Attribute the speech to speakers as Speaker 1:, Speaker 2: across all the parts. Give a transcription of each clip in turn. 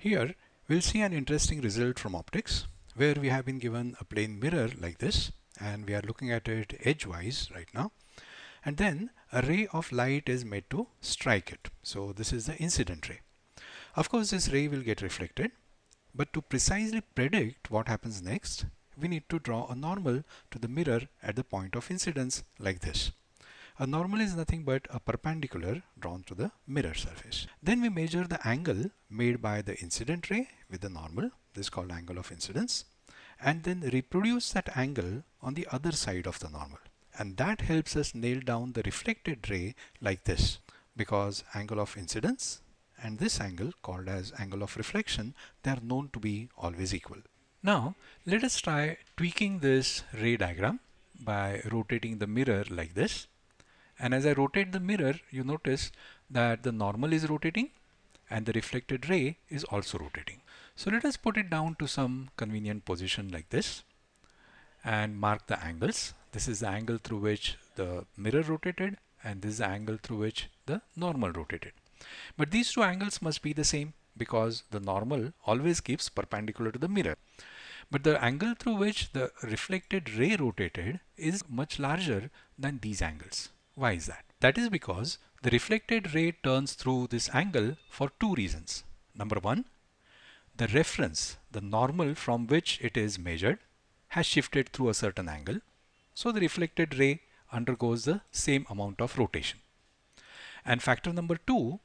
Speaker 1: Here we'll see an interesting result from optics where we have been given a plane mirror like this and we are looking at it edgewise right now, and then a ray of light is made to strike it. So this is the incident ray. Of course this ray will get reflected, but to precisely predict what happens next, we need to draw a normal to the mirror at the point of incidence like this. A normal is nothing but a perpendicular drawn to the mirror surface. Then we measure the angle made by the incident ray with the normal, this is called angle of incidence, and then reproduce that angle on the other side of the normal. And that helps us nail down the reflected ray like this, because angle of incidence and this angle called as angle of reflection, they are known to be always equal. Now let us try tweaking this ray diagram by rotating the mirror like this. And as I rotate the mirror, you notice that the normal is rotating and the reflected ray is also rotating. So let us put it down to some convenient position like this and mark the angles. This is the angle through which the mirror rotated and this is the angle through which the normal rotated. But these two angles must be the same because the normal always keeps perpendicular to the mirror. But the angle through which the reflected ray rotated is much larger than these angles. Why is that? That is because the reflected ray turns through this angle for two reasons. Number one, the reference, the normal from which it is measured, has shifted through a certain angle. So the reflected ray undergoes the same amount of rotation. And factor number two,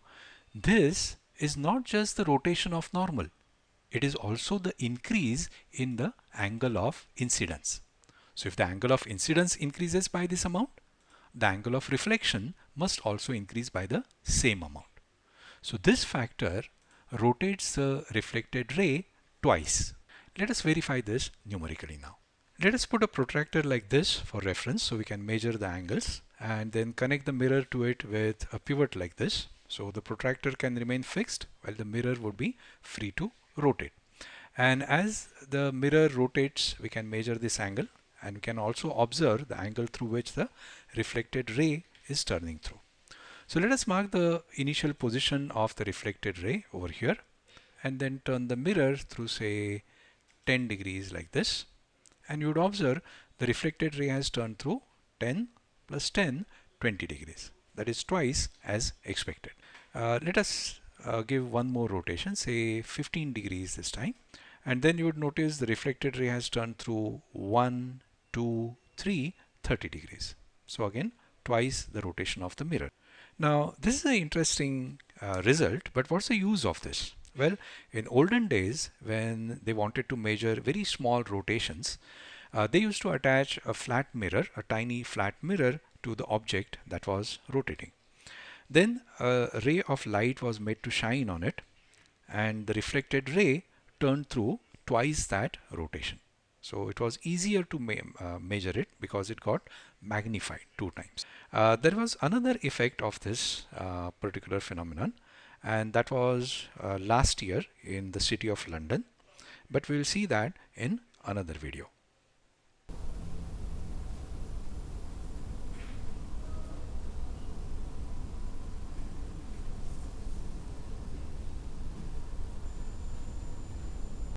Speaker 1: this is not just the rotation of normal. It is also the increase in the angle of incidence. So if the angle of incidence increases by this amount, the angle of reflection must also increase by the same amount. So this factor rotates the reflected ray twice. Let us verify this numerically now. Let us put a protractor like this for reference so we can measure the angles and then connect the mirror to it with a pivot like this. So the protractor can remain fixed while the mirror would be free to rotate. And as the mirror rotates, we can measure this angle and we can also observe the angle through which the reflected ray is turning through. So let us mark the initial position of the reflected ray over here and then turn the mirror through say 10 degrees like this, and you would observe the reflected ray has turned through 10 plus 10, 20 degrees. That is twice as expected. Let us give one more rotation, say 15 degrees this time, and then you would notice the reflected ray has turned through 1, 2, 3, 30 degrees. So again, twice the rotation of the mirror. Now this is an interesting result, but what's the use of this? Well, in olden days when they wanted to measure very small rotations, they used to attach a flat mirror, a tiny flat mirror to the object that was rotating. Then a ray of light was made to shine on it and the reflected ray turned through twice that rotation. So it was easier to measure it because it got magnified 2 times. There was another effect of this particular phenomenon, and that was last year in the city of London, but we'll see that in another video.